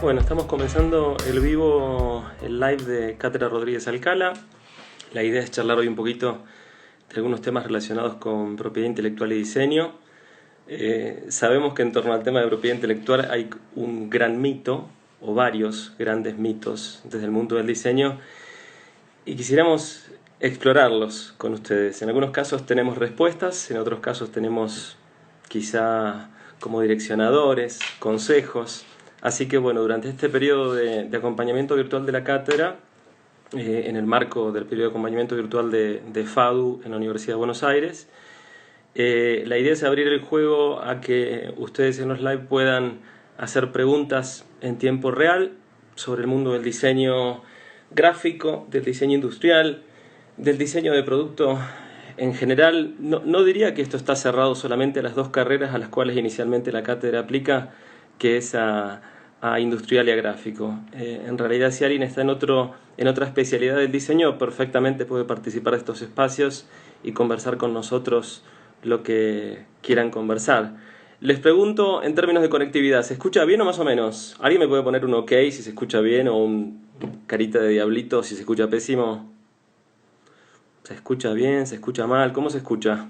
Bueno, estamos comenzando el live de Cátedra Rodríguez Alcala. La idea es charlar hoy un poquito de algunos temas relacionados con propiedad intelectual y diseño. Sabemos que en torno al tema de propiedad intelectual hay un gran mito, o varios grandes mitos desde el mundo del diseño, y quisiéramos explorarlos con ustedes. En algunos casos tenemos respuestas, en otros casos tenemos quizá como direccionadores, consejos. Así que bueno, durante este periodo de acompañamiento virtual de la cátedra, en el marco del periodo de acompañamiento virtual de FADU en la Universidad de Buenos Aires, la idea es abrir el juego a que ustedes en los live puedan hacer preguntas en tiempo real sobre el mundo del diseño gráfico, del diseño industrial, del diseño de producto en general. No diría que esto está cerrado solamente a las dos carreras a las cuales inicialmente la cátedra aplica, que es a industrial y a gráfico. En realidad, si alguien está en otra especialidad del diseño, perfectamente puede participar de estos espacios y conversar con nosotros lo que quieran conversar. Les pregunto en términos de conectividad, ¿se escucha bien o más o menos? ¿Alguien me puede poner un OK si se escucha bien o un carita de diablito si se escucha pésimo? ¿Se escucha bien? ¿Se escucha mal? ¿Cómo se escucha?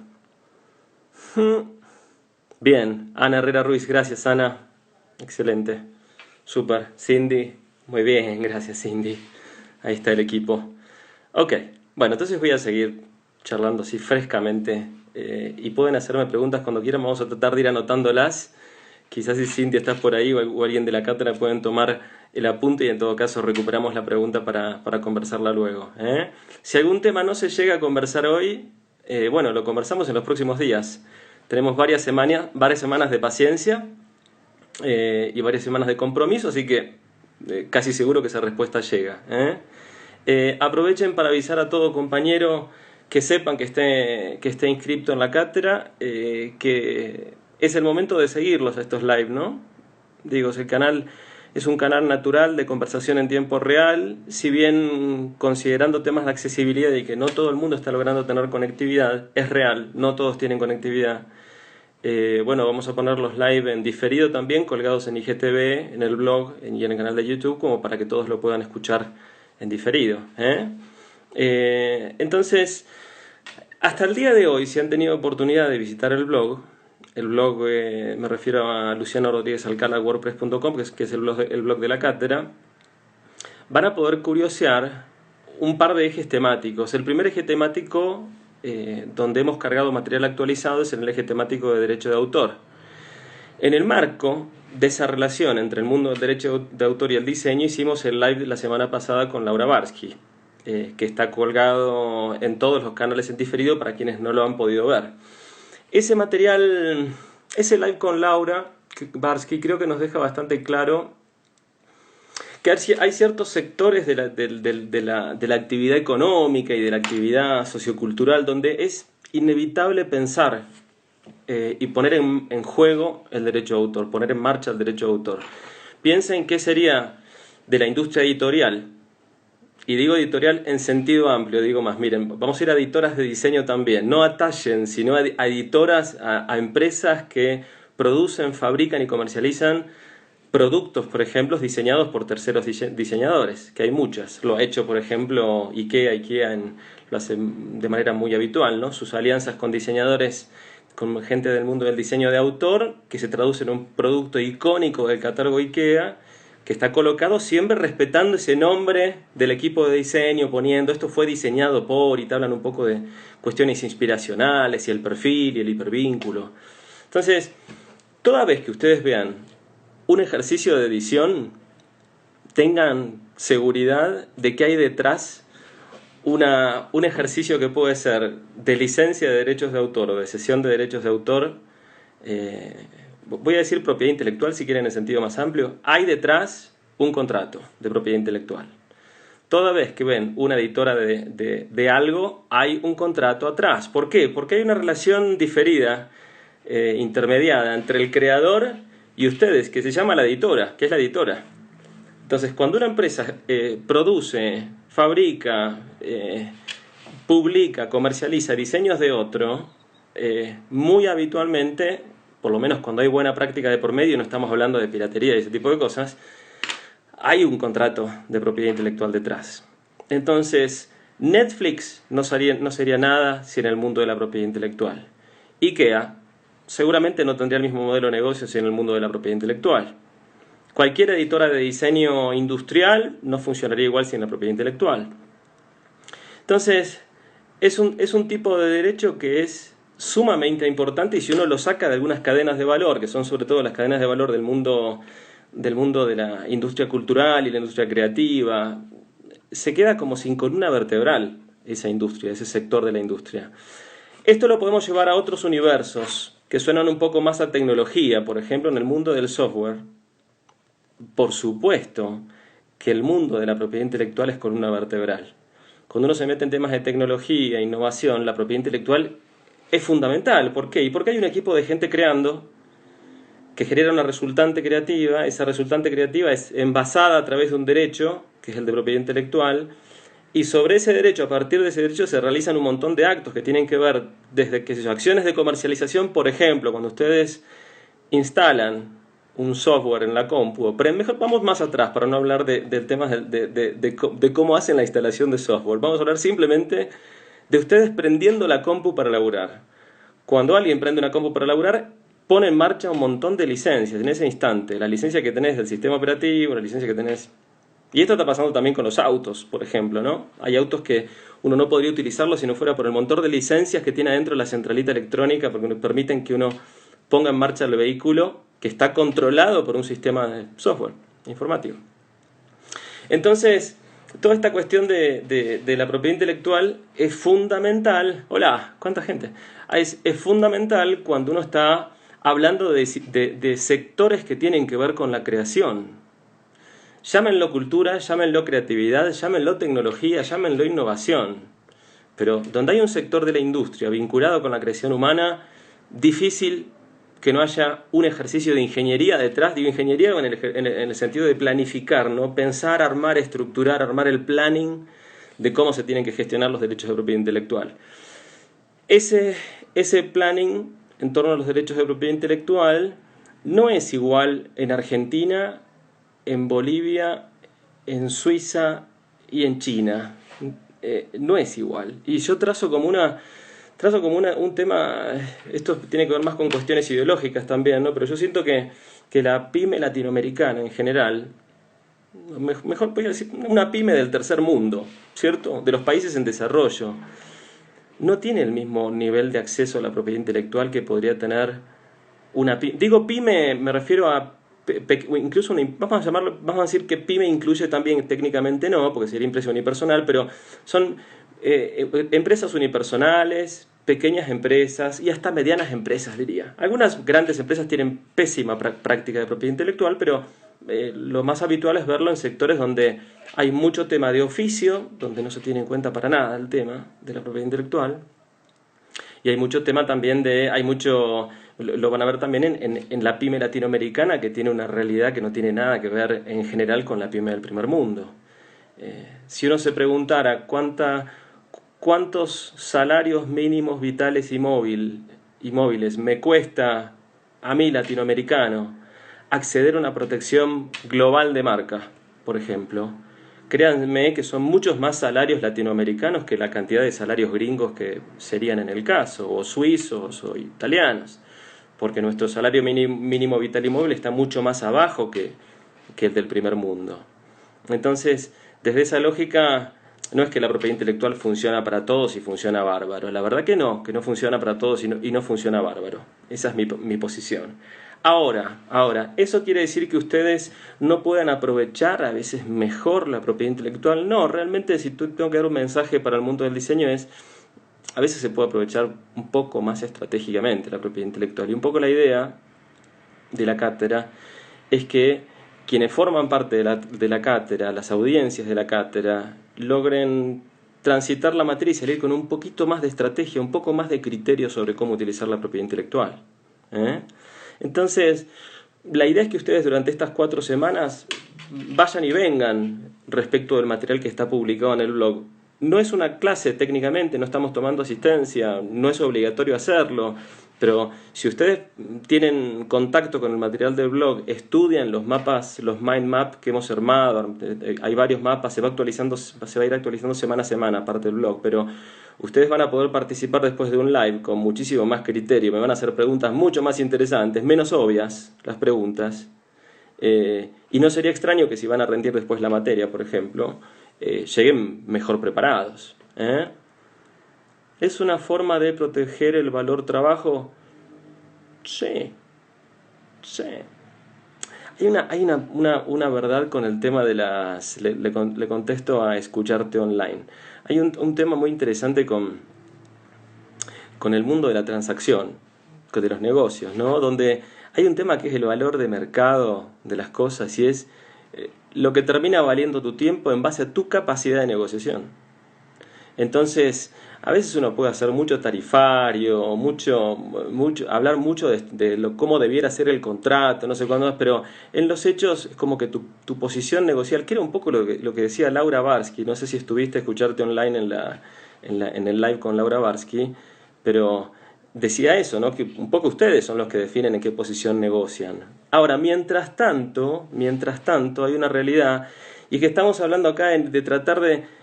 Bien, Ana Herrera Ruiz, gracias Ana. Excelente. Súper. Cindy, muy bien, gracias Cindy. Ahí está el equipo. Ok, bueno, entonces voy a seguir charlando así frescamente y pueden hacerme preguntas cuando quieran. Vamos a tratar de ir anotándolas. Quizás si Cindy estás por ahí o alguien de la cátedra pueden tomar el apunte y en todo caso recuperamos la pregunta para conversarla luego. Si algún tema no se llega a conversar hoy, bueno, lo conversamos en los próximos días. Tenemos varias semanas de paciencia y varias semanas de compromiso, así que casi seguro que esa respuesta llega. Aprovechen para avisar a todo compañero que sepan que esté inscrito en la cátedra, que es el momento de seguirlos a estos live, ¿no? Digo, el canal es un canal natural de conversación en tiempo real, si bien considerando temas de accesibilidad y que no todo el mundo está logrando tener conectividad, es real, no todos tienen conectividad. Bueno, vamos a poner los live en diferido también, colgados en IGTV, en el blog y en el canal de YouTube, como para que todos lo puedan escuchar en diferido. Entonces, hasta el día de hoy, si han tenido oportunidad de visitar el blog me refiero a Luciano Rodríguez Alcala, wordpress.com, que es el blog de la cátedra, van a poder curiosear un par de ejes temáticos. El primer eje temático donde hemos cargado material actualizado es en el eje temático de derecho de autor. En el marco de esa relación entre el mundo del derecho de autor y el diseño, hicimos el live de la semana pasada con Laura Barsky, que está colgado en todos los canales en diferido para quienes no lo han podido ver. Ese material, ese live con Laura Barsky, creo que nos deja bastante claro que hay ciertos sectores de la actividad económica y de la actividad sociocultural donde es inevitable pensar y poner en juego el derecho de autor, poner en marcha el derecho de autor. Piensen qué sería de la industria editorial, y digo editorial en sentido amplio, digo más, miren, vamos a ir a editoras de diseño también, no a Taschen, sino a editoras, a empresas que producen, fabrican y comercializan productos, por ejemplo, diseñados por terceros diseñadores, que hay muchas. Lo ha hecho, por ejemplo, IKEA lo hace de manera muy habitual, ¿no? Sus alianzas con diseñadores, con gente del mundo del diseño de autor, que se traduce en un producto icónico del catálogo IKEA, que está colocado siempre respetando ese nombre del equipo de diseño, poniendo esto fue diseñado por, y te hablan un poco de cuestiones inspiracionales y el perfil y el hipervínculo. Entonces, toda vez que ustedes vean un ejercicio de edición, tengan seguridad de que hay detrás un ejercicio que puede ser de licencia de derechos de autor o de cesión de derechos de autor, voy a decir propiedad intelectual si quieren en sentido más amplio. Hay detrás un contrato de propiedad intelectual. Toda vez que ven una editora de algo, hay un contrato atrás. ¿Por qué? Porque hay una relación diferida, intermediada entre el creador y ustedes, que se llama la editora, que es la editora. Entonces, cuando una empresa produce, fabrica, publica, comercializa diseños de otro, muy habitualmente, por lo menos cuando hay buena práctica de por medio, no estamos hablando de piratería y ese tipo de cosas, hay un contrato de propiedad intelectual detrás. Entonces, Netflix no sería nada sin el mundo de la propiedad intelectual. IKEA seguramente no tendría el mismo modelo de negocio sin el mundo de la propiedad intelectual. Cualquier editora de diseño industrial no funcionaría igual sin la propiedad intelectual. Entonces, es un tipo de derecho que es sumamente importante, y si uno lo saca de algunas cadenas de valor, que son sobre todo las cadenas de valor del mundo de la industria cultural y la industria creativa, se queda como sin columna vertebral esa industria, ese sector de la industria. Esto lo podemos llevar a otros universos que suenan un poco más a tecnología, por ejemplo en el mundo del software. Por supuesto que el mundo de la propiedad intelectual es columna vertebral. Cuando uno se mete en temas de tecnología e innovación, la propiedad intelectual es fundamental. ¿Por qué? Y porque hay un equipo de gente creando que genera una resultante creativa. Esa resultante creativa es envasada a través de un derecho, que es el de propiedad intelectual, y sobre ese derecho, a partir de ese derecho, se realizan un montón de actos que tienen que ver desde acciones de comercialización. Por ejemplo, cuando ustedes instalan un software en la compu, pero mejor vamos más atrás para no hablar del tema de cómo hacen la instalación de software. Vamos a hablar simplemente de ustedes prendiendo la compu para laburar. Cuando alguien prende una compu para laburar, pone en marcha un montón de licencias en ese instante. La licencia que tenés del sistema operativo, la licencia que tenés... Y esto está pasando también con los autos, por ejemplo, ¿no? Hay autos que uno no podría utilizarlos si no fuera por el montón de licencias que tiene adentro la centralita electrónica, porque permiten que uno ponga en marcha el vehículo que está controlado por un sistema de software informático. Entonces, toda esta cuestión de la propiedad intelectual es fundamental. Hola, ¿cuánta gente? Es fundamental cuando uno está hablando de sectores que tienen que ver con la creación. Llámenlo cultura, llámenlo creatividad, llámenlo tecnología, llámenlo innovación. Pero donde hay un sector de la industria vinculado con la creación humana, difícil que no haya un ejercicio de ingeniería detrás. Digo ingeniería en el sentido de planificar, ¿no? Pensar, armar, estructurar, armar el planning de cómo se tienen que gestionar los derechos de propiedad intelectual. Ese planning en torno a los derechos de propiedad intelectual no es igual en Argentina, en Bolivia, en Suiza y en China. No es igual. Y yo trazo como un tema, esto tiene que ver más con cuestiones ideológicas también, ¿no? Pero yo siento que la pyme latinoamericana en general, mejor podría decir una pyme del tercer mundo, ¿cierto? De los países en desarrollo, no tiene el mismo nivel de acceso a la propiedad intelectual que podría tener una pyme. Digo pyme, me refiero a incluso vamos a decir que pyme incluye también, técnicamente no, porque sería empresa unipersonal, pero son empresas unipersonales, pequeñas empresas y hasta medianas empresas, diría. Algunas grandes empresas tienen pésima práctica de propiedad intelectual, pero lo más habitual es verlo en sectores donde hay mucho tema de oficio, donde no se tiene en cuenta para nada el tema de la propiedad intelectual, y hay mucho tema también lo van a ver también en la pyme latinoamericana, que tiene una realidad que no tiene nada que ver en general con la pyme del primer mundo. Si uno se preguntara cuántos salarios mínimos vitales y móviles me cuesta a mí, latinoamericano, acceder a una protección global de marca, por ejemplo, créanme que son muchos más salarios latinoamericanos que la cantidad de salarios gringos que serían en el caso, o suizos o italianos, porque nuestro salario mínimo vital y móvil está mucho más abajo que el del primer mundo. Entonces, desde esa lógica, no es que la propiedad intelectual funciona para todos y funciona bárbaro. La verdad que no funciona para todos y no funciona bárbaro. Esa es mi posición. Ahora, ¿eso quiere decir que ustedes no puedan aprovechar a veces mejor la propiedad intelectual? No, realmente si tengo que dar un mensaje para el mundo del diseño a veces se puede aprovechar un poco más estratégicamente la propiedad intelectual. Y un poco la idea de la cátedra es que quienes forman parte de la cátedra, las audiencias de la cátedra, logren transitar la materia y salir con un poquito más de estrategia, un poco más de criterio sobre cómo utilizar la propiedad intelectual. Entonces, la idea es que ustedes durante estas 4 semanas vayan y vengan respecto del material que está publicado en el blog. No es una clase técnicamente, no estamos tomando asistencia, no es obligatorio hacerlo, Pero si ustedes tienen contacto con el material del blog, estudian los mapas, los mind maps que hemos armado, hay varios mapas, se va a ir actualizando semana a semana, aparte del blog, pero ustedes van a poder participar después de un live con muchísimo más criterio, me van a hacer preguntas mucho más interesantes, menos obvias las preguntas, y no sería extraño que si van a rendir después la materia, por ejemplo, lleguen mejor preparados, ¿eh? ¿Es una forma de proteger el valor trabajo? Sí, sí. Hay una verdad con el tema de las... Le contesto a escucharte online. Hay un tema muy interesante con el mundo de la transacción, de los negocios, ¿no? Donde hay un tema que es el valor de mercado de las cosas y es lo que termina valiendo tu tiempo en base a tu capacidad de negociación. Entonces, a veces uno puede hacer mucho tarifario, hablar mucho de cómo debiera ser el contrato, no sé cuándo, pero en los hechos es como que tu posición negocial, que era un poco lo que decía Laura Barsky, no sé si estuviste a escucharte online en el live con Laura Barsky, pero decía eso, ¿no? Que un poco ustedes son los que definen en qué posición negocian. Ahora, mientras tanto, hay una realidad, y que estamos hablando acá de tratar de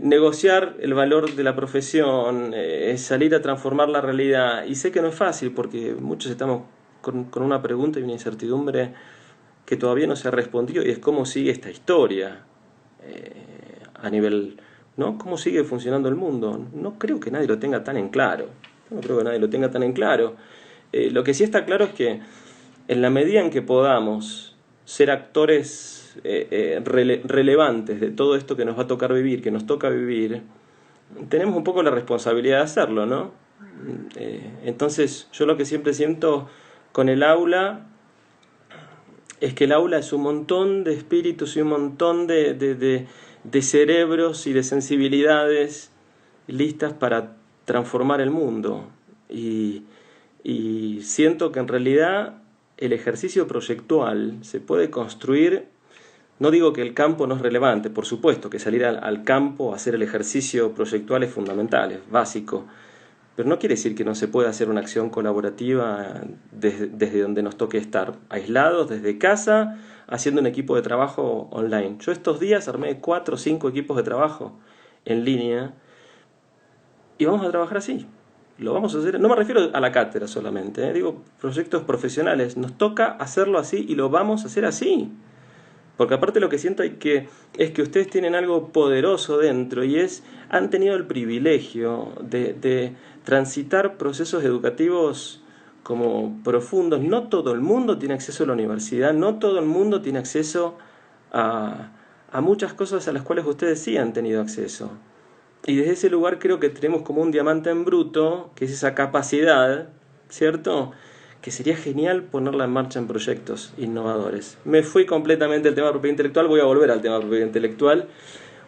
negociar el valor de la profesión, salir a transformar la realidad. Y sé que no es fácil porque muchos estamos con una pregunta y una incertidumbre que todavía no se ha respondido, y es cómo sigue esta historia a nivel, ¿no? ¿Cómo sigue funcionando el mundo? No creo que nadie lo tenga tan en claro. Lo que sí está claro es que en la medida en que podamos ser actores relevantes de todo esto que nos va a tocar vivir, que nos toca vivir, tenemos un poco la responsabilidad de hacerlo, ¿no? Entonces, yo lo que siempre siento con el aula es que el aula es un montón de espíritus y un montón de cerebros y de sensibilidades listas para transformar el mundo. Y siento que en realidad el ejercicio proyectual se puede construir. No digo que el campo no es relevante, por supuesto que salir al campo a hacer el ejercicio proyectual es fundamental, es básico, pero no quiere decir que no se pueda hacer una acción colaborativa desde donde nos toque estar, aislados, desde casa, haciendo un equipo de trabajo online. Yo estos días armé 4 o 5 equipos de trabajo en línea y vamos a trabajar así. Lo vamos a hacer, no me refiero a la cátedra solamente, digo proyectos profesionales, nos toca hacerlo así y lo vamos a hacer así. Porque aparte lo que siento es que ustedes tienen algo poderoso dentro y han tenido el privilegio de transitar procesos educativos como profundos. No todo el mundo tiene acceso a la universidad, no todo el mundo tiene acceso a muchas cosas a las cuales ustedes sí han tenido acceso. Y desde ese lugar creo que tenemos como un diamante en bruto, que es esa capacidad, ¿cierto?, que sería genial ponerla en marcha en proyectos innovadores. Me fui completamente del tema de propiedad intelectual, voy a volver al tema de propiedad intelectual.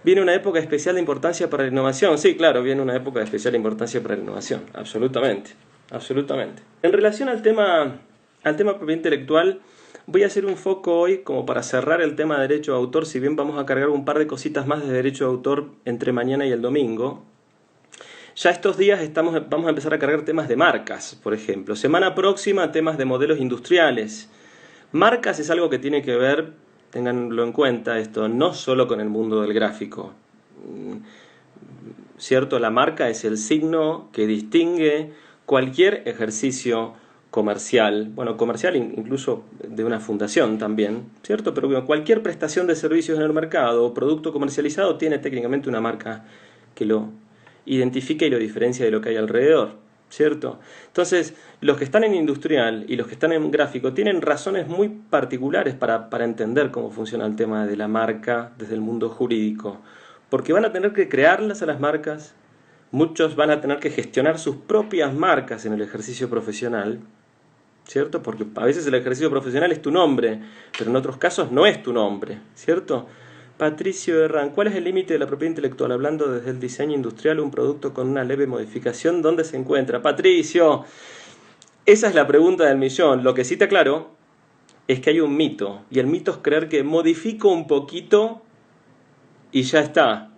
Viene una época especial de importancia para la innovación. Sí, claro, viene una época de especial importancia para la innovación. Absolutamente, absolutamente. En relación al tema de propiedad intelectual, voy a hacer un foco hoy como para cerrar el tema de derecho de autor, si bien vamos a cargar un par de cositas más de derecho de autor entre mañana y el domingo. Ya estos días vamos a empezar a cargar temas de marcas, por ejemplo. Semana próxima, temas de modelos industriales. Marcas es algo que tiene que ver, ténganlo en cuenta esto, no solo con el mundo del gráfico. ¿Cierto? La marca es el signo que distingue cualquier ejercicio comercial, bueno, comercial incluso de una fundación también, ¿cierto? Pero cualquier prestación de servicios en el mercado o producto comercializado tiene técnicamente una marca que lo identifica y lo diferencia de lo que hay alrededor, ¿cierto? Entonces, los que están en industrial y los que están en gráfico tienen razones muy particulares para entender cómo funciona el tema de la marca desde el mundo jurídico, porque van a tener que crearlas a las marcas, muchos van a tener que gestionar sus propias marcas en el ejercicio profesional, ¿cierto? Porque a veces el ejercicio profesional es tu nombre, pero en otros casos no es tu nombre, ¿cierto? Patricio Herrán, ¿cuál es el límite de la propiedad intelectual? Hablando desde el diseño industrial, un producto con una leve modificación, ¿dónde se encuentra? Patricio, esa es la pregunta del millón. Lo que sí te aclaro es que hay un mito, y el mito es creer que modifico un poquito y ya está.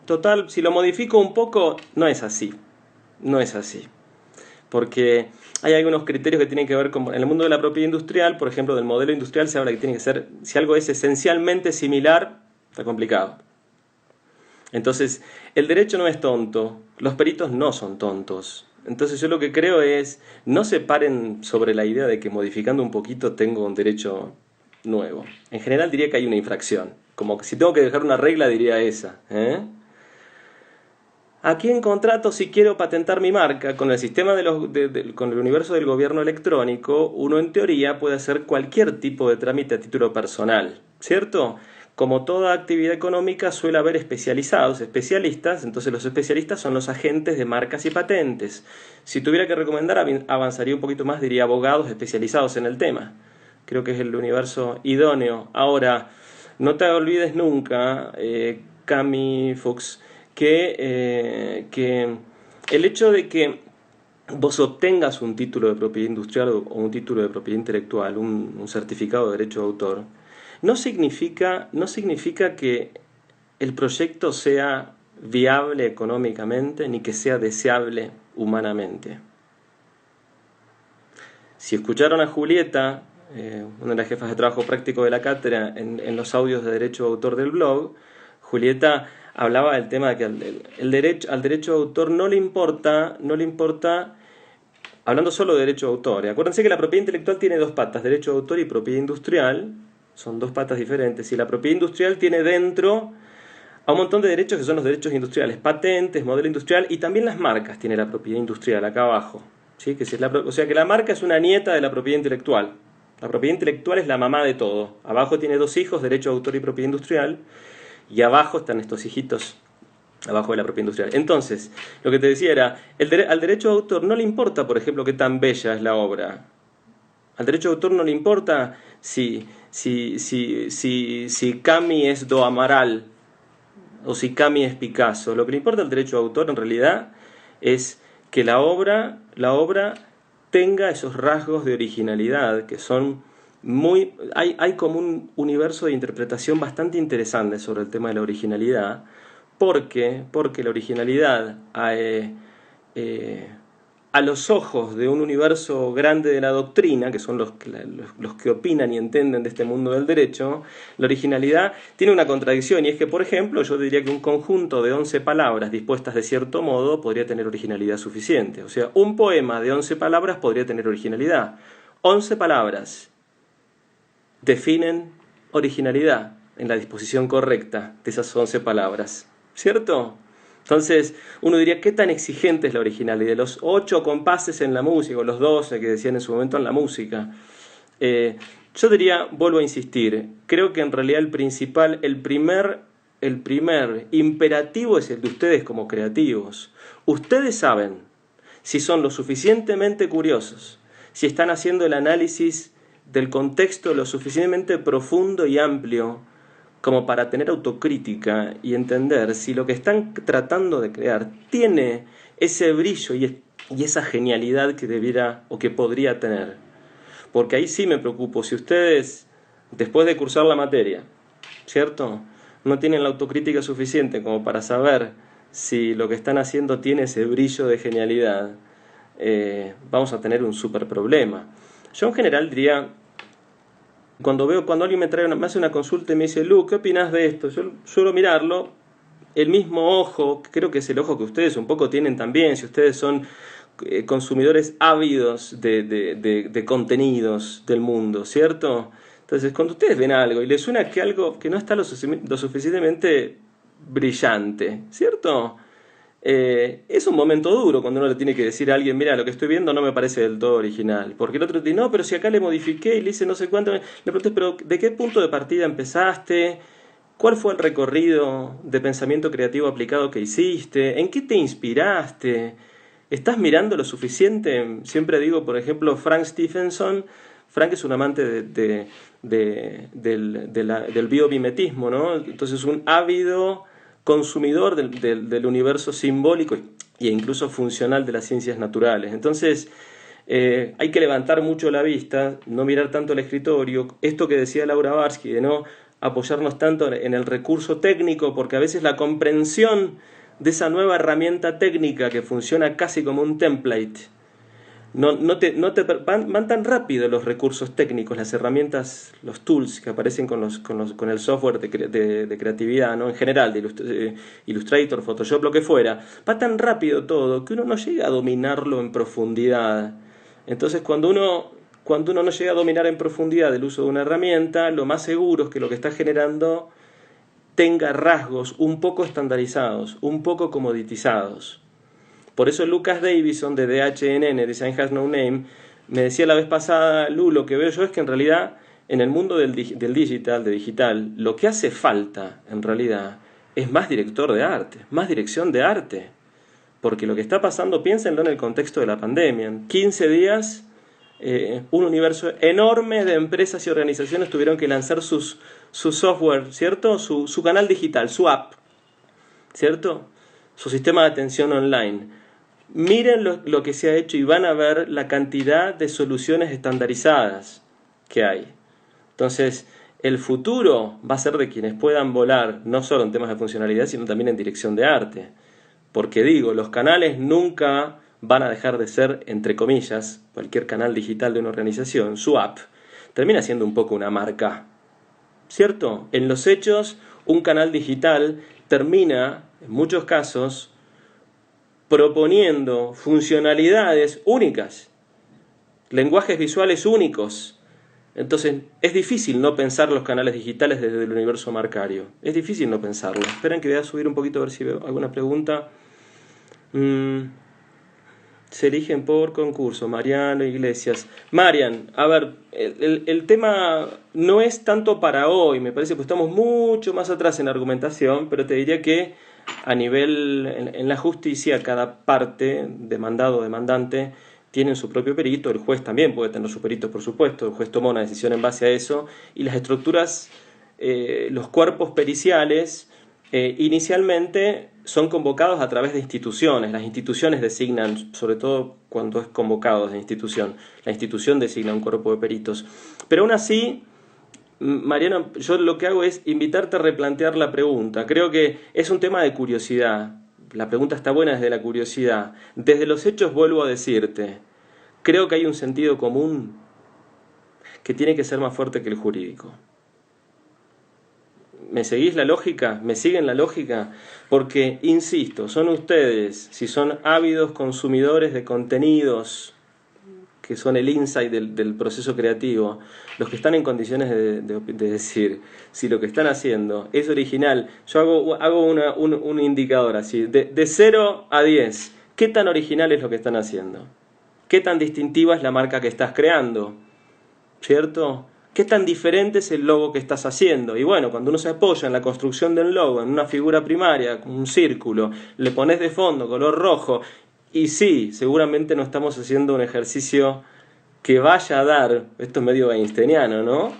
Total, si lo modifico un poco, no es así. No es así. porque hay algunos criterios que tienen que ver con... En el mundo de la propiedad industrial, por ejemplo, del modelo industrial se habla que tiene que ser, si algo es esencialmente similar, está complicado. Entonces, el derecho no es tonto, los peritos no son tontos. Entonces yo lo que creo es, no se paren sobre la idea de que modificando un poquito tengo un derecho nuevo. En general diría que hay una infracción. Como que si tengo que dejar una regla diría esa. Aquí en contrato, si quiero patentar mi marca, con el sistema con el universo del gobierno electrónico, uno en teoría puede hacer cualquier tipo de trámite a título personal, ¿cierto? Como toda actividad económica suele haber especialistas, entonces los especialistas son los agentes de marcas y patentes. Si tuviera que recomendar, avanzaría un poquito más, diría abogados especializados en el tema. Creo que es el universo idóneo. Ahora, no te olvides nunca, Cami Fuchs, que el hecho de que vos obtengas un título de propiedad industrial o un título de propiedad intelectual, un certificado de derecho de autor, no significa que el proyecto sea viable económicamente ni que sea deseable humanamente. Si escucharon a Julieta, una de las jefas de trabajo práctico de la cátedra, en los audios de derecho de autor del blog, Julieta hablaba del tema de que al derecho de autor no le importa, hablando solo de derecho de autor. Acuérdense que la propiedad intelectual tiene dos patas, derecho de autor y propiedad industrial. Son dos patas diferentes. Y la propiedad industrial tiene dentro a un montón de derechos que son los derechos industriales, patentes, modelo industrial, y también las marcas tiene la propiedad industrial acá abajo. ¿Sí? O sea que la marca es una nieta de la propiedad intelectual. La propiedad intelectual es la mamá de todo. Abajo tiene dos hijos, derecho de autor y propiedad industrial, y abajo están estos hijitos abajo de la propiedad industrial. Entonces, lo que te decía era, al derecho de autor no le importa, por ejemplo, qué tan bella es la obra. Al derecho de autor no le importa si Cami es Do Amaral o si Cami es Picasso. Lo que le importa al derecho de autor en realidad es que la obra tenga esos rasgos de originalidad que son muy... Hay como un universo de interpretación bastante interesante sobre el tema de la originalidad, porque la originalidad a los ojos de un universo grande de la doctrina, que son los que opinan y entienden de este mundo del derecho, la originalidad tiene una contradicción, y es que, por ejemplo, yo diría que un conjunto de 11 palabras dispuestas de cierto modo podría tener originalidad suficiente. O sea, un poema de 11 palabras podría tener originalidad. 11 palabras definen originalidad en la disposición correcta de esas 11 palabras, ¿cierto? Entonces, uno diría, ¿qué tan exigente es la originalidad? De los 8 compases en la música, o los 12 que decían en su momento en la música. Yo diría, vuelvo a insistir, creo que en realidad el primer imperativo es el de ustedes como creativos. Ustedes saben si son lo suficientemente curiosos, si están haciendo el análisis del contexto lo suficientemente profundo y amplio como para tener autocrítica y entender si lo que están tratando de crear tiene ese brillo y esa genialidad que debiera o que podría tener. Porque ahí sí me preocupo, si ustedes, después de cursar la materia, ¿cierto?, no tienen la autocrítica suficiente como para saber si lo que están haciendo tiene ese brillo de genialidad, vamos a tener un súper problema. Yo en general diría, cuando alguien me hace una consulta y me dice, Lu, ¿qué opinas de esto? Yo suelo mirarlo, el mismo ojo, creo que es el ojo que ustedes un poco tienen también, si ustedes son consumidores ávidos de contenidos del mundo, ¿cierto? Entonces, cuando ustedes ven algo y les suena que algo que no está lo suficientemente brillante, ¿cierto? Es un momento duro cuando uno le tiene que decir a alguien, mira, lo que estoy viendo no me parece del todo original. Porque el otro dice, no, pero si acá le modifiqué y le hice no sé cuánto. Le pregunté, pero ¿de qué punto de partida empezaste? ¿Cuál fue el recorrido de pensamiento creativo aplicado que hiciste? ¿En qué te inspiraste? ¿Estás mirando lo suficiente? Siempre digo, por ejemplo, Frank Stephenson. Frank es un amante del biomimetismo, ¿no? Entonces, un ávido consumidor del universo simbólico e incluso funcional de las ciencias naturales. Entonces, hay que levantar mucho la vista, no mirar tanto el escritorio. Esto que decía Laura Barsky, de no apoyarnos tanto en el recurso técnico, porque a veces la comprensión de esa nueva herramienta técnica que funciona casi como un template Van tan rápido los recursos técnicos, las herramientas, los tools que aparecen con el software de creatividad, ¿no? En general, de Illustrator, Photoshop, lo que fuera. Va tan rápido todo que uno no llega a dominarlo en profundidad. Entonces, cuando uno no llega a dominar en profundidad el uso de una herramienta, lo más seguro es que lo que está generando tenga rasgos un poco estandarizados, un poco comoditizados. Por eso Lucas Davison de DHNN, Design Has No Name, me decía la vez pasada: Lu, lo que veo yo es que en realidad en el mundo del digital, lo que hace falta en realidad es más director de arte, más dirección de arte. Porque lo que está pasando, piénsenlo en el contexto de la pandemia, en 15 días un universo enorme de empresas y organizaciones tuvieron que lanzar su software, ¿cierto? Su canal digital, su app, ¿cierto? Su sistema de atención online. Miren lo que se ha hecho y van a ver la cantidad de soluciones estandarizadas que hay. Entonces, el futuro va a ser de quienes puedan volar, no solo en temas de funcionalidad, sino también en dirección de arte. Porque digo, los canales nunca van a dejar de ser, entre comillas, cualquier canal digital de una organización, su app, termina siendo un poco una marca, ¿cierto? En los hechos, un canal digital termina, en muchos casos, proponiendo funcionalidades únicas, lenguajes visuales únicos. Entonces, es difícil no pensar los canales digitales desde el universo marcario. Es difícil no pensarlo. Esperen que voy a subir un poquito a ver si veo alguna pregunta. Se eligen por concurso. Mariano Iglesias. Marian, a ver, el tema no es tanto para hoy. Me parece que estamos mucho más atrás en argumentación, pero te diría que a nivel, en la justicia, cada parte, demandado o demandante, tienen su propio perito. El juez también puede tener su perito, por supuesto. El juez toma una decisión en base a eso. Y las estructuras, los cuerpos periciales, inicialmente son convocados a través de instituciones. Las instituciones designan, sobre todo cuando es convocado de institución, la institución designa un cuerpo de peritos. Pero aún así, Mariano, yo lo que hago es invitarte a replantear la pregunta. Creo que es un tema de curiosidad. La pregunta está buena desde la curiosidad. Desde los hechos vuelvo a decirte, creo que hay un sentido común que tiene que ser más fuerte que el jurídico. ¿Me seguís la lógica? ¿Me siguen la lógica? Porque, insisto, son ustedes, si son ávidos consumidores de contenidos que son el insight del proceso creativo, los que están en condiciones de decir si lo que están haciendo es original. Yo hago un indicador así, de 0 a 10, ¿qué tan original es lo que están haciendo? ¿Qué tan distintiva es la marca que estás creando? ¿Cierto? ¿Qué tan diferente es el logo que estás haciendo? Y bueno, cuando uno se apoya en la construcción del logo, en una figura primaria, un círculo, le pones de fondo color rojo, y sí, seguramente no estamos haciendo un ejercicio que vaya a dar, esto es medio einsteiniano, ¿no?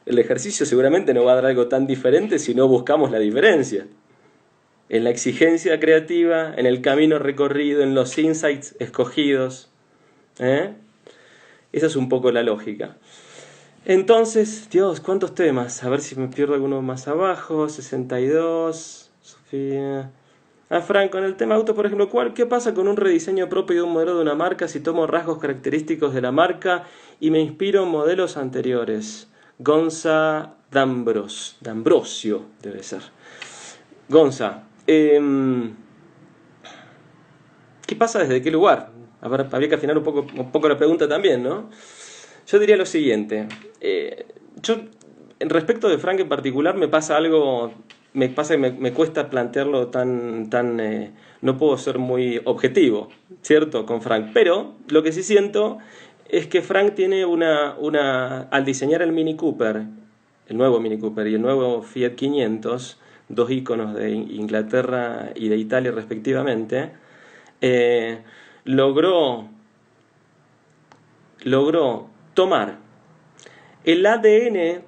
El ejercicio seguramente no va a dar algo tan diferente si no buscamos la diferencia. En la exigencia creativa, en el camino recorrido, en los insights escogidos. Esa es un poco la lógica. Entonces, Dios, ¿cuántos temas? A ver si me pierdo alguno más abajo. 62, Sofía. Frank, con el tema auto, por ejemplo, ¿qué pasa con un rediseño propio de un modelo de una marca si tomo rasgos característicos de la marca y me inspiro en modelos anteriores? Gonza D'Ambrosio, debe ser. Gonza, ¿qué pasa desde qué lugar? A ver, habría que afinar un poco la pregunta también, ¿no? Yo diría lo siguiente. Respecto de Frank en particular, me pasa algo. Me cuesta plantearlo tan no puedo ser muy objetivo, ¿cierto? Con Frank. Pero lo que sí siento es que Frank tiene al diseñar el Mini Cooper, el nuevo Mini Cooper y el nuevo Fiat 500, dos íconos de Inglaterra y de Italia respectivamente, logró tomar el ADN,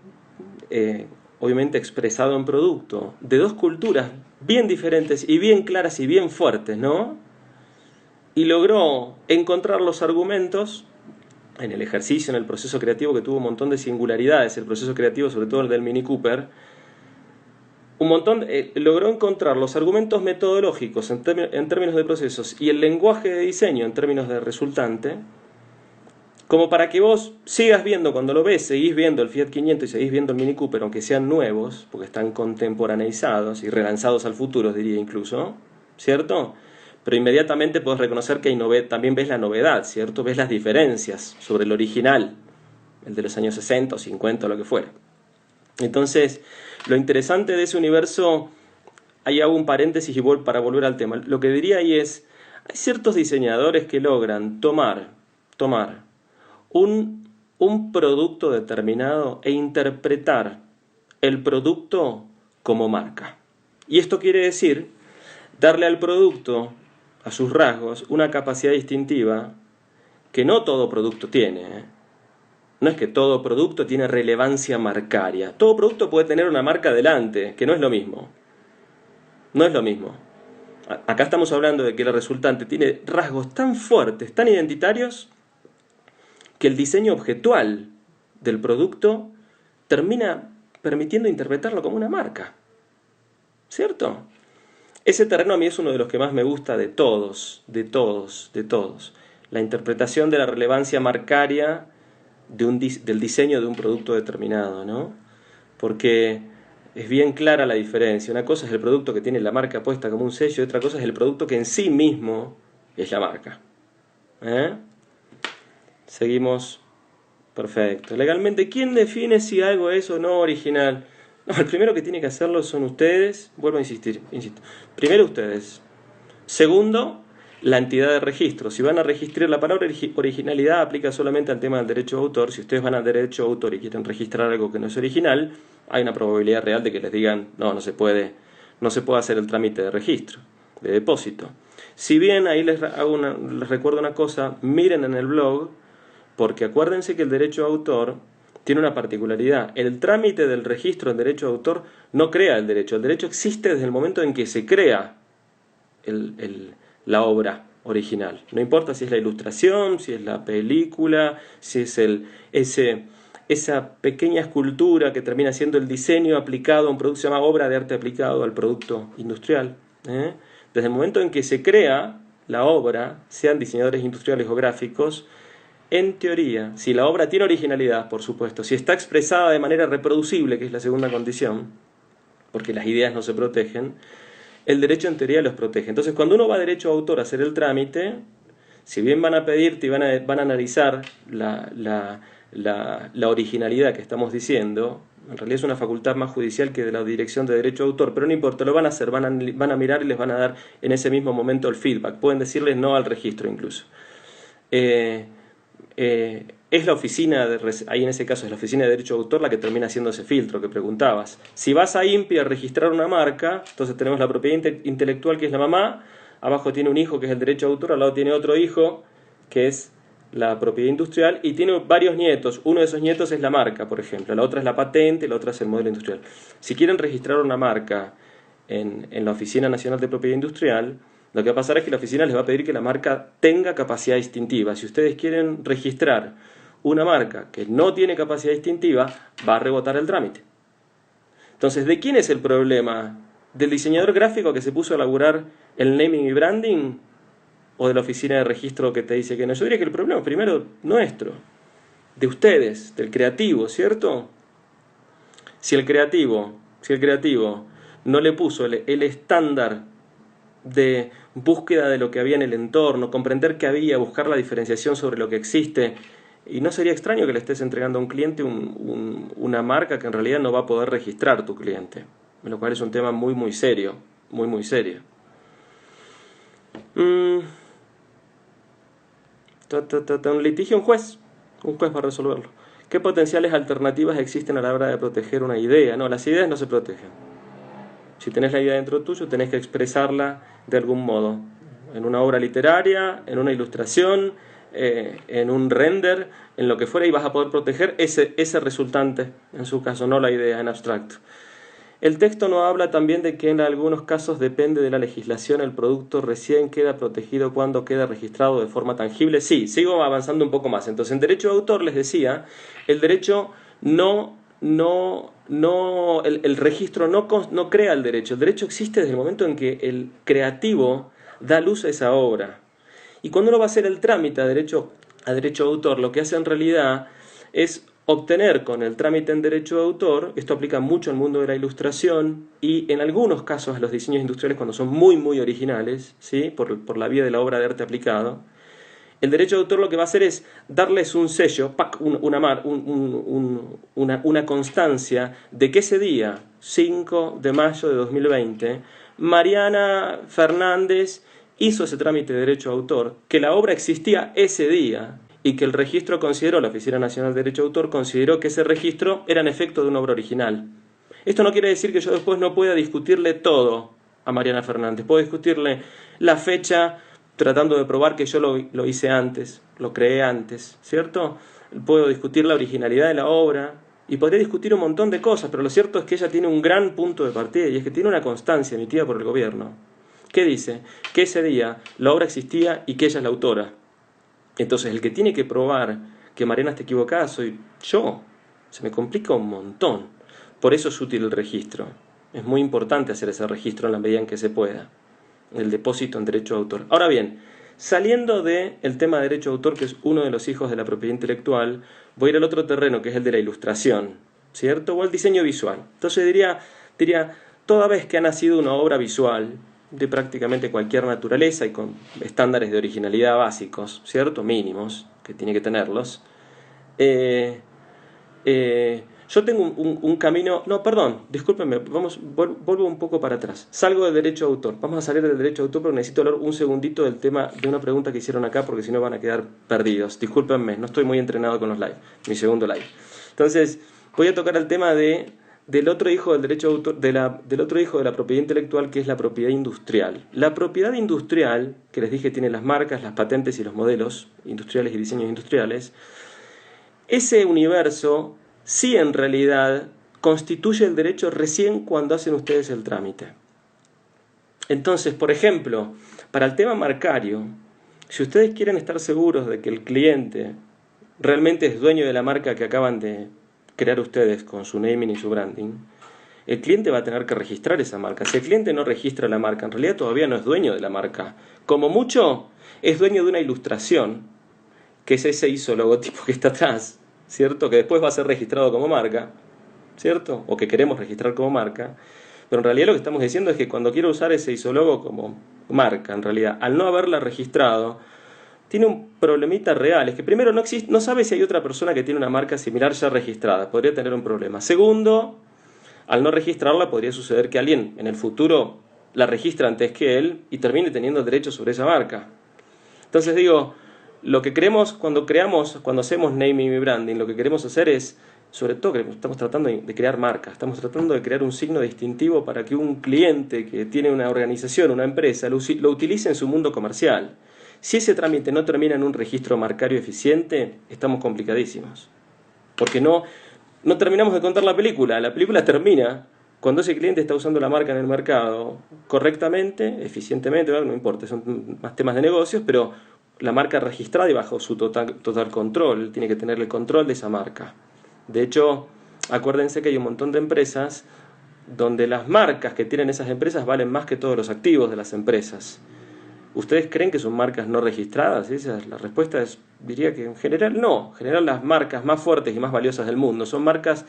obviamente expresado en producto, de dos culturas bien diferentes y bien claras y bien fuertes, ¿no? Y logró encontrar los argumentos en el ejercicio, en el proceso creativo, que tuvo un montón de singularidades, el proceso creativo, sobre todo el del Mini Cooper, logró encontrar los argumentos metodológicos en términos de procesos y el lenguaje de diseño en términos de resultante, como para que vos sigas viendo, cuando lo ves, seguís viendo el Fiat 500 y seguís viendo el Mini Cooper, aunque sean nuevos, porque están contemporaneizados y relanzados al futuro, diría incluso, ¿cierto? Pero inmediatamente podés reconocer que hay también ves la novedad, ¿cierto? Ves las diferencias sobre el original, el de los años 60 o 50 o lo que fuera. Entonces, lo interesante de ese universo, ahí hago un paréntesis y para volver al tema. Lo que diría ahí es, hay ciertos diseñadores que logran tomar un producto determinado e interpretar el producto como marca. Y esto quiere decir darle al producto, a sus rasgos, una capacidad distintiva que no todo producto tiene. No es que todo producto tiene relevancia marcaria. Todo producto puede tener una marca delante, que no es lo mismo. No es lo mismo. Acá estamos hablando de que el resultante tiene rasgos tan fuertes, tan identitarios, que el diseño objetual del producto termina permitiendo interpretarlo como una marca. ¿Cierto? Ese terreno a mí es uno de los que más me gusta de todos. La interpretación de la relevancia marcaria del diseño de un producto determinado, ¿no? Porque es bien clara la diferencia. Una cosa es el producto que tiene la marca puesta como un sello y otra cosa es el producto que en sí mismo es la marca. Seguimos. Perfecto. Legalmente, ¿quién define si algo es o no original? No, el primero que tiene que hacerlo son ustedes. Vuelvo a insisto. Primero ustedes. Segundo, la entidad de registro. Si van a registrar, la palabra originalidad aplica solamente al tema del derecho de autor. Si ustedes van al derecho de autor y quieren registrar algo que no es original, hay una probabilidad real de que les digan, no se puede hacer el trámite de registro, de depósito. Si bien ahí les recuerdo una cosa, miren en el blog, porque acuérdense que el derecho de autor tiene una particularidad. El trámite del registro en derecho de autor no crea el derecho. El derecho existe desde el momento en que se crea la obra original. No importa si es la ilustración, si es la película, si es esa pequeña escultura que termina siendo el diseño aplicado a un producto, se llama obra de arte aplicado al producto industrial. Desde el momento en que se crea la obra, sean diseñadores industriales o gráficos, en teoría, si la obra tiene originalidad, por supuesto, si está expresada de manera reproducible, que es la segunda condición, porque las ideas no se protegen, el derecho en teoría los protege. Entonces, cuando uno va a derecho de autor a hacer el trámite, si bien van a pedirte y van a analizar la originalidad que estamos diciendo, en realidad es una facultad más judicial que de la Dirección de Derecho de Autor, pero no importa, lo van a hacer, van a mirar y les van a dar en ese mismo momento el feedback. Pueden decirles no al registro incluso. Es la oficina, ahí en ese caso es la oficina de derecho de autor la que termina haciendo ese filtro que preguntabas. Si vas a INPI a registrar una marca, entonces tenemos la propiedad intelectual que es la mamá, abajo tiene un hijo que es el derecho de autor, al lado tiene otro hijo que es la propiedad industrial y tiene varios nietos. Uno de esos nietos es la marca, por ejemplo, la otra es la patente, la otra es el modelo industrial. Si quieren registrar una marca en la Oficina Nacional de Propiedad Industrial, lo que va a pasar es que la oficina les va a pedir que la marca tenga capacidad distintiva. Si ustedes quieren registrar una marca que no tiene capacidad distintiva, va a rebotar el trámite. Entonces, ¿de quién es el problema? ¿Del diseñador gráfico que se puso a laburar el naming y branding? ¿O de la oficina de registro que te dice que no? Yo diría que el problema es primero nuestro, de ustedes, del creativo, ¿cierto? Si el creativo no le puso el estándar de búsqueda de lo que había en el entorno, comprender qué había, buscar la diferenciación sobre lo que existe, y no sería extraño que le estés entregando a un cliente una marca que en realidad no va a poder registrar tu cliente, lo cual es un tema muy muy serio, muy serio. Un litigio, un juez va a resolverlo. ¿Qué potenciales alternativas existen a la hora de proteger una idea? No, las ideas no se protegen. Si tenés la idea dentro tuyo, tenés que expresarla de algún modo. En una obra literaria, en una ilustración, en un render, en lo que fuera, y vas a poder proteger ese resultante, en su caso, no la idea en abstracto. El texto no habla también de que en algunos casos depende de la legislación, el producto recién queda protegido cuando queda registrado de forma tangible. Sí, sigo avanzando un poco más. Entonces, en derecho de autor, les decía, el derecho el registro no crea el derecho. El derecho existe desde el momento en que el creativo da luz a esa obra. Y cuando uno va a hacer el trámite a derecho a derecho de autor, lo que hace en realidad es obtener con el trámite en derecho de autor, esto aplica mucho al mundo de la ilustración y en algunos casos a los diseños industriales cuando son muy muy originales, ¿sí? por la vía de la obra de arte aplicado. El derecho de autor lo que va a hacer es darles un sello, una constancia de que ese día, 5 de mayo de 2020, Mariana Fernández hizo ese trámite de derecho de autor, que la obra existía ese día y que el registro consideró, la Oficina Nacional de Derecho de Autor consideró que ese registro era en efecto de una obra original. Esto no quiere decir que yo después no pueda discutirle todo a Mariana Fernández. Puedo discutirle la fecha tratando de probar que yo lo hice antes, lo creé antes, ¿cierto? Puedo discutir la originalidad de la obra y podría discutir un montón de cosas, pero lo cierto es que ella tiene un gran punto de partida y es que tiene una constancia emitida por el gobierno. ¿Qué dice? Que ese día la obra existía y que ella es la autora. Entonces el que tiene que probar que Mariana está equivocada soy yo. Se me complica un montón. Por eso es útil el registro. Es muy importante hacer ese registro en la medida en que se pueda. El depósito en derecho de autor. Ahora bien, saliendo del tema de derecho de autor, que es uno de los hijos de la propiedad intelectual, voy a ir al otro terreno, que es el de la ilustración, ¿cierto? O el diseño visual. Entonces diría, toda vez que ha nacido una obra visual de prácticamente cualquier naturaleza y con estándares de originalidad básicos, ¿cierto? Mínimos, que tiene que tenerlos, yo tengo un camino... No, perdón, discúlpenme, vuelvo un poco para atrás. Salgo del derecho de autor. Vamos a salir del derecho de autor, pero necesito hablar un segundito del tema de una pregunta que hicieron acá, porque si no van a quedar perdidos. Discúlpenme, no estoy muy entrenado con los live, mi segundo live. Entonces, voy a tocar el tema del otro hijo del derecho de autor, del otro hijo de la propiedad intelectual, que es la propiedad industrial. La propiedad industrial, que les dije tiene las marcas, las patentes y los modelos industriales y diseños industriales, ese universo sí en realidad constituye el derecho recién cuando hacen ustedes el trámite. Entonces, por ejemplo, para el tema marcario, si ustedes quieren estar seguros de que el cliente realmente es dueño de la marca que acaban de crear ustedes con su naming y su branding, el cliente va a tener que registrar esa marca. Si el cliente no registra la marca, en realidad todavía no es dueño de la marca. Como mucho, es dueño de una ilustración, que es ese ISO logotipo que está atrás, ¿cierto? Que después va a ser registrado como marca, ¿cierto? O que queremos registrar como marca. Pero en realidad lo que estamos diciendo es que cuando quiero usar ese isólogo como marca, en realidad, al no haberla registrado, tiene un problemita real. Es que primero no sabe si hay otra persona que tiene una marca similar ya registrada. Podría tener un problema. Segundo, al no registrarla podría suceder que alguien en el futuro la registra antes que él y termine teniendo derecho sobre esa marca. Entonces digo, lo que queremos cuando hacemos naming y branding, lo que queremos hacer es, sobre todo estamos tratando de crear marcas, estamos tratando de crear un signo distintivo para que un cliente que tiene una organización, una empresa, lo utilice en su mundo comercial. Si ese trámite no termina en un registro marcario eficiente, estamos complicadísimos. Porque no terminamos de contar la película termina cuando ese cliente está usando la marca en el mercado correctamente, eficientemente, no importa, son más temas de negocios, pero la marca registrada y bajo su total control, tiene que tener el control de esa marca. De hecho, acuérdense que hay un montón de empresas donde las marcas que tienen esas empresas valen más que todos los activos de las empresas. ¿Ustedes creen que son marcas no registradas? La respuesta diría que en general no. En general las marcas más fuertes y más valiosas del mundo son marcas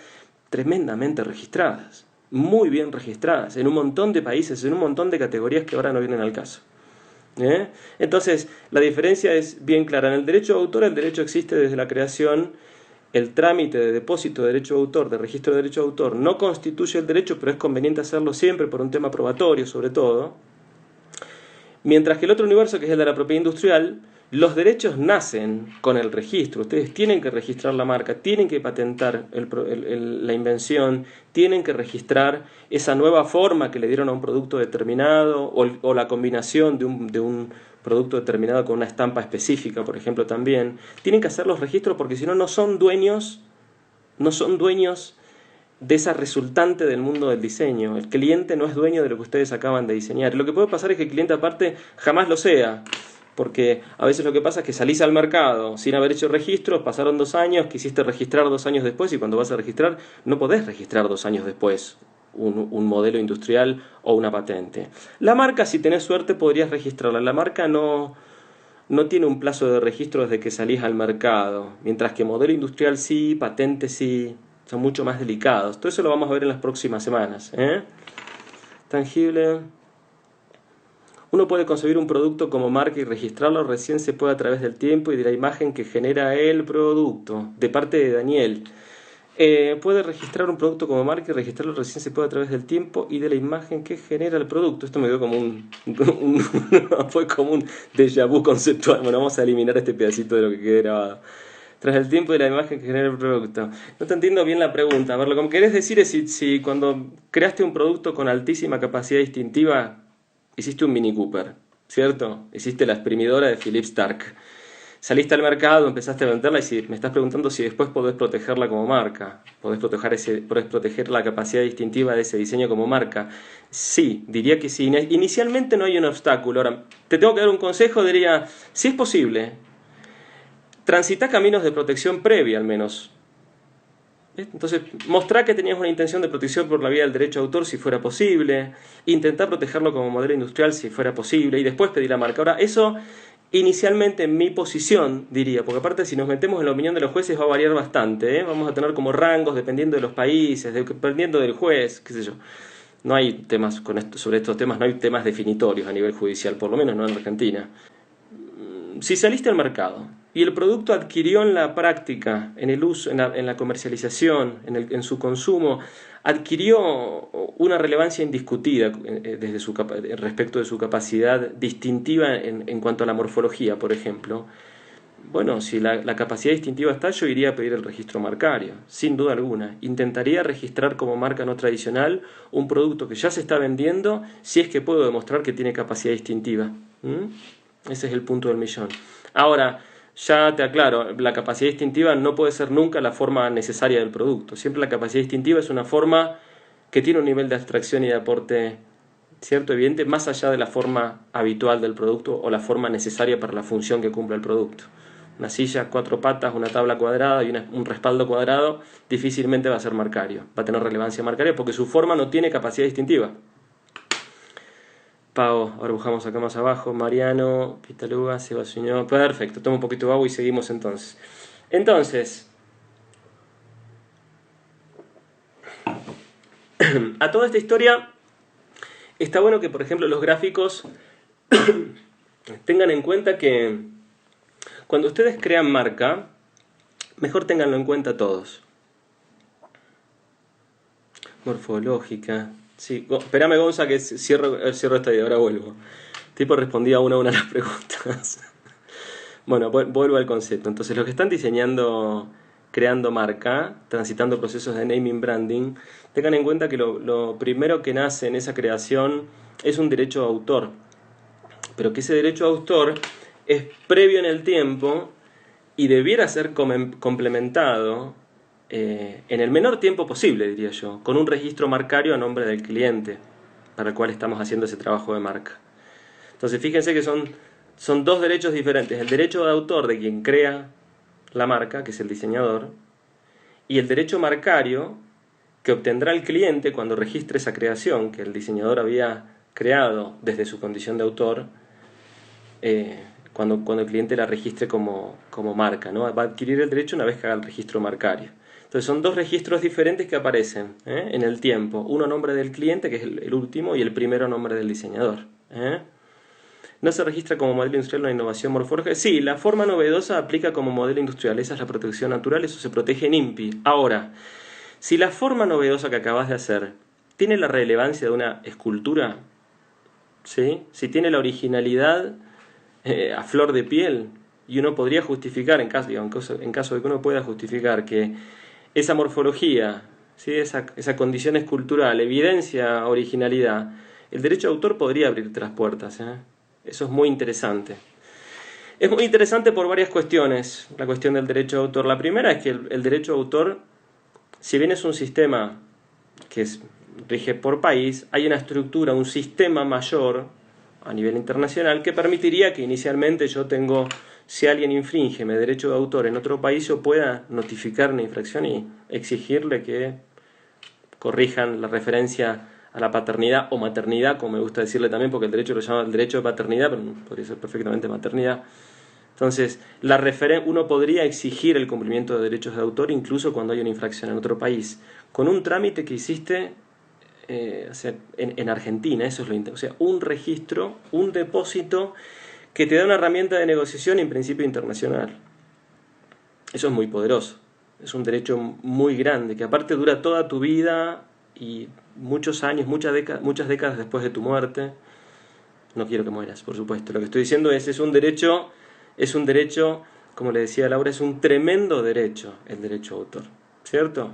tremendamente registradas, muy bien registradas, en un montón de países, en un montón de categorías que ahora no vienen al caso. Entonces, la diferencia es bien clara. En el derecho de autor, el derecho existe desde la creación. El trámite de depósito de derecho de autor, de registro de derecho de autor, no constituye el derecho, pero es conveniente hacerlo siempre por un tema probatorio, sobre todo. Mientras que el otro universo, que es el de la propiedad industrial, los derechos nacen con el registro. Ustedes tienen que registrar la marca, tienen que patentar la invención, tienen que registrar esa nueva forma que le dieron a un producto determinado o la combinación de un producto determinado con una estampa específica, por ejemplo, también. Tienen que hacer los registros porque si no, no son dueños de esa resultante del mundo del diseño. El cliente no es dueño de lo que ustedes acaban de diseñar. Lo que puede pasar es que el cliente aparte jamás lo sea, porque a veces lo que pasa es que salís al mercado sin haber hecho registros, pasaron 2 años, quisiste registrar 2 años después y cuando vas a registrar no podés registrar 2 años después un modelo industrial o una patente. La marca, si tenés suerte, podrías registrarla. La marca no no tiene un plazo de registro desde que salís al mercado, mientras que modelo industrial sí, patente sí, son mucho más delicados. Todo eso lo vamos a ver en las próximas semanas. Tangible. Uno puede concebir un producto como marca y registrarlo, recién se puede a través del tiempo y de la imagen que genera el producto. De parte de Daniel. Puede registrar un producto como marca y registrarlo, recién se puede a través del tiempo y de la imagen que genera el producto. Esto me dio como fue como un déjà vu conceptual. Bueno, vamos a eliminar este pedacito de lo que quede grabado. Tras el tiempo y la imagen que genera el producto. No te entiendo bien la pregunta. A ver, lo que me querés decir es si cuando creaste un producto con altísima capacidad distintiva, hiciste un Mini Cooper, ¿cierto? Hiciste la exprimidora de Philippe Stark. Saliste al mercado, empezaste a venderla y si me estás preguntando si después podés protegerla como marca, podés proteger la capacidad distintiva de ese diseño como marca. Sí, diría que sí. Inicialmente no hay un obstáculo. Ahora, te tengo que dar un consejo, diría, si es posible, transita caminos de protección previa al menos. Entonces, mostrá que tenías una intención de protección por la vía del derecho de autor si fuera posible, intentar protegerlo como modelo industrial si fuera posible y después pedir la marca. Ahora, eso inicialmente en mi posición diría, porque aparte si nos metemos en la opinión de los jueces va a variar bastante, vamos a tener como rangos dependiendo de los países, dependiendo del juez, qué sé yo. No hay temas sobre estos temas, no hay temas definitorios a nivel judicial, por lo menos no en Argentina. Si saliste al mercado y el producto adquirió en la práctica, en el uso, en la comercialización, en su consumo, adquirió una relevancia indiscutida respecto de su capacidad distintiva en cuanto a la morfología, por ejemplo. Bueno, si la capacidad distintiva está, yo iría a pedir el registro marcario, sin duda alguna. Intentaría registrar como marca no tradicional un producto que ya se está vendiendo si es que puedo demostrar que tiene capacidad distintiva. Ese es el punto del millón. Ahora, ya te aclaro, la capacidad distintiva no puede ser nunca la forma necesaria del producto. Siempre la capacidad distintiva es una forma que tiene un nivel de abstracción y de aporte cierto, evidente, más allá de la forma habitual del producto o la forma necesaria para la función que cumple el producto. Una silla, 4 patas, una tabla cuadrada y un respaldo cuadrado difícilmente va a ser marcario, va a tener relevancia marcaria porque su forma no tiene capacidad distintiva. Pau, ahora buscamos acá más abajo, Mariano, Pitaluga, Sebastián, perfecto, toma un poquito de agua y seguimos entonces. A toda esta historia está bueno que, por ejemplo, los gráficos tengan en cuenta que cuando ustedes crean marca, mejor ténganlo en cuenta todos. Morfológica. Sí, espérame, Gonza, que cierro esta idea, ahora vuelvo. Tipo respondía una a una las preguntas. Bueno, vuelvo al concepto. Entonces, los que están diseñando, creando marca, transitando procesos de naming branding, tengan en cuenta que lo primero que nace en esa creación es un derecho de autor. Pero que ese derecho de autor es previo en el tiempo y debiera ser complementado en el menor tiempo posible, diría yo, con un registro marcario a nombre del cliente para el cual estamos haciendo ese trabajo de marca. Entonces fíjense que son dos derechos diferentes, el derecho de autor de quien crea la marca, que es el diseñador, y el derecho marcario que obtendrá el cliente cuando registre esa creación que el diseñador había creado desde su condición de autor, cuando el cliente la registre como marca, ¿no? Va a adquirir el derecho una vez que haga el registro marcario. Entonces son dos registros diferentes que aparecen en el tiempo. Uno a nombre del cliente, que es el último, y el primero a nombre del diseñador. ¿No se registra como modelo industrial una innovación morfológica? Sí, la forma novedosa aplica como modelo industrial. Esa es la protección natural, eso se protege en INPI. Ahora, si la forma novedosa que acabas de hacer tiene la relevancia de una escultura, ¿sí? Si tiene la originalidad a flor de piel, y uno podría justificar, en caso de que uno pueda justificar que esa morfología, ¿sí? esa condición escultural evidencia originalidad, el derecho de autor podría abrirte las puertas. Eso es muy interesante. Es muy interesante por varias cuestiones, la cuestión del derecho de autor. La primera es que el derecho de autor, si bien es un sistema que rige por país, hay una estructura, un sistema mayor a nivel internacional que permitiría que inicialmente si alguien infringe mi derecho de autor en otro país, yo pueda notificar una infracción y exigirle que corrijan la referencia a la paternidad o maternidad, como me gusta decirle también, porque el derecho lo llama el derecho de paternidad, pero podría ser perfectamente maternidad. Entonces, uno podría exigir el cumplimiento de derechos de autor incluso cuando hay una infracción en otro país, con un trámite que hiciste en Argentina. Eso es lo interesante. O sea, un registro, un depósito que te da una herramienta de negociación en principio internacional. Eso es muy poderoso. Es un derecho muy grande, que aparte dura toda tu vida y muchos años, muchas décadas después de tu muerte. No quiero que mueras, por supuesto. Lo que estoy diciendo es un derecho, como le decía Laura, es un tremendo derecho, el derecho a autor, ¿cierto?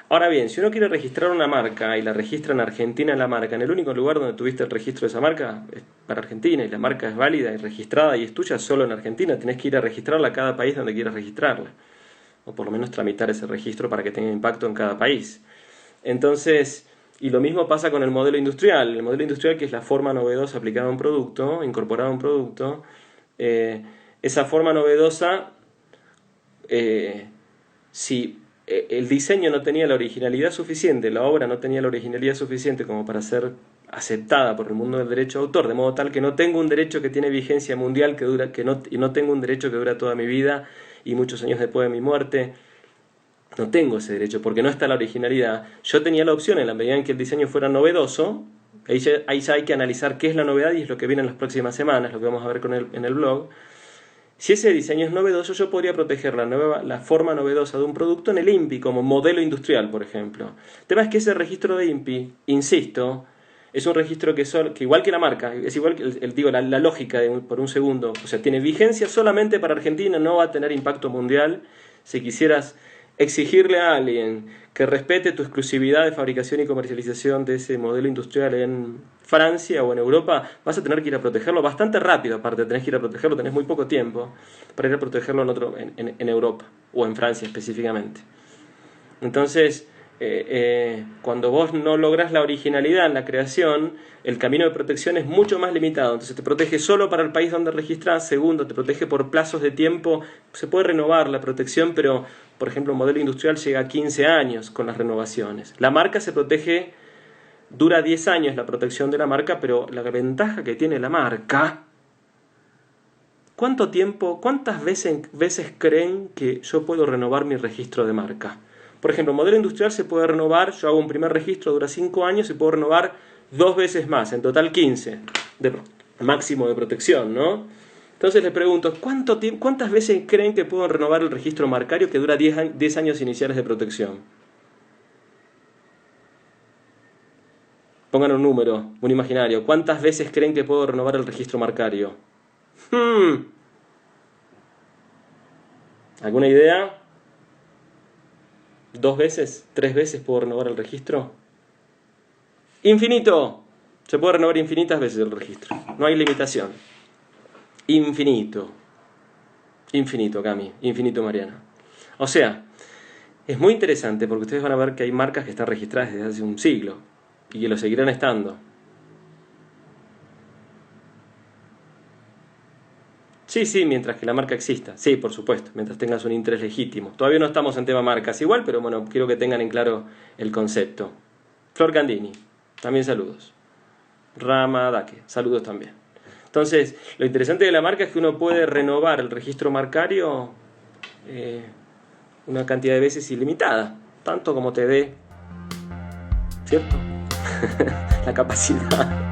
Ahora bien, si uno quiere registrar una marca y la registra en Argentina la marca, en el único lugar donde tuviste el registro de esa marca es para Argentina, y la marca es válida y registrada y es tuya solo en Argentina, tenés que ir a registrarla a cada país donde quieras registrarla, o por lo menos tramitar ese registro para que tenga impacto en cada país. Entonces, y lo mismo pasa con el modelo industrial. El modelo industrial, que es la forma novedosa aplicada a un producto, incorporada a un producto, esa forma novedosa, si el diseño no tenía la originalidad suficiente, la obra no tenía la originalidad suficiente como para ser aceptada por el mundo del derecho de autor, de modo tal que no tengo un derecho que tiene vigencia mundial y no tengo un derecho que dura toda mi vida y muchos años después de mi muerte. No tengo ese derecho porque no está la originalidad. Yo tenía la opción, en la medida en que el diseño fuera novedoso, ahí ya hay que analizar qué es la novedad, y es lo que viene en las próximas semanas, lo que vamos a ver en el blog. Si ese diseño es novedoso, yo podría proteger la forma novedosa de un producto en el INPI como modelo industrial, por ejemplo. El tema es que ese registro de INPI, insisto, es un registro que igual que la marca, es igual que la lógica por un segundo, o sea, tiene vigencia solamente para Argentina, no va a tener impacto mundial. Si quisieras exigirle a alguien que respete tu exclusividad de fabricación y comercialización de ese modelo industrial en Francia o en Europa, vas a tener que ir a protegerlo bastante rápido. Aparte, tenés que ir a protegerlo, tenés muy poco tiempo para ir a protegerlo en Europa o en Francia específicamente. Entonces, cuando vos no lográs la originalidad en la creación, el camino de protección es mucho más limitado. Entonces te protege solo para el país donde registrás. Segundo, te protege por plazos de tiempo. Se puede renovar la protección, pero por ejemplo un modelo industrial llega a 15 años con las renovaciones. La marca se protege, dura 10 años la protección de la marca, pero la ventaja que tiene la marca... ¿Cuántas veces creen que yo puedo renovar mi registro de marca? Por ejemplo, modelo industrial se puede renovar, yo hago un primer registro, dura 5 años y puedo renovar 2 veces más, en total 15 de máximo de protección, ¿no? Entonces les pregunto, ¿cuántas veces creen que puedo renovar el registro marcario que dura 10 años iniciales de protección? Pongan un número, un imaginario. ¿Cuántas veces creen que puedo renovar el registro marcario? ¿Alguna idea? ¿2 veces? ¿3 veces puedo renovar el registro? ¡Infinito! Se puede renovar infinitas veces el registro. No hay limitación. Infinito. Infinito, Cami. Infinito, Mariana. O sea, es muy interesante porque ustedes van a ver que hay marcas que están registradas desde hace un siglo y que lo seguirán estando. Sí, mientras que la marca exista. Sí, por supuesto, mientras tengas un interés legítimo. Todavía no estamos en tema marcas igual, pero bueno, quiero que tengan en claro el concepto. Flor Candini, también saludos. Rama Daque, saludos también. Entonces, lo interesante de la marca es que uno puede renovar el registro marcario una cantidad de veces ilimitada, tanto como te dé, ¿cierto? La capacidad.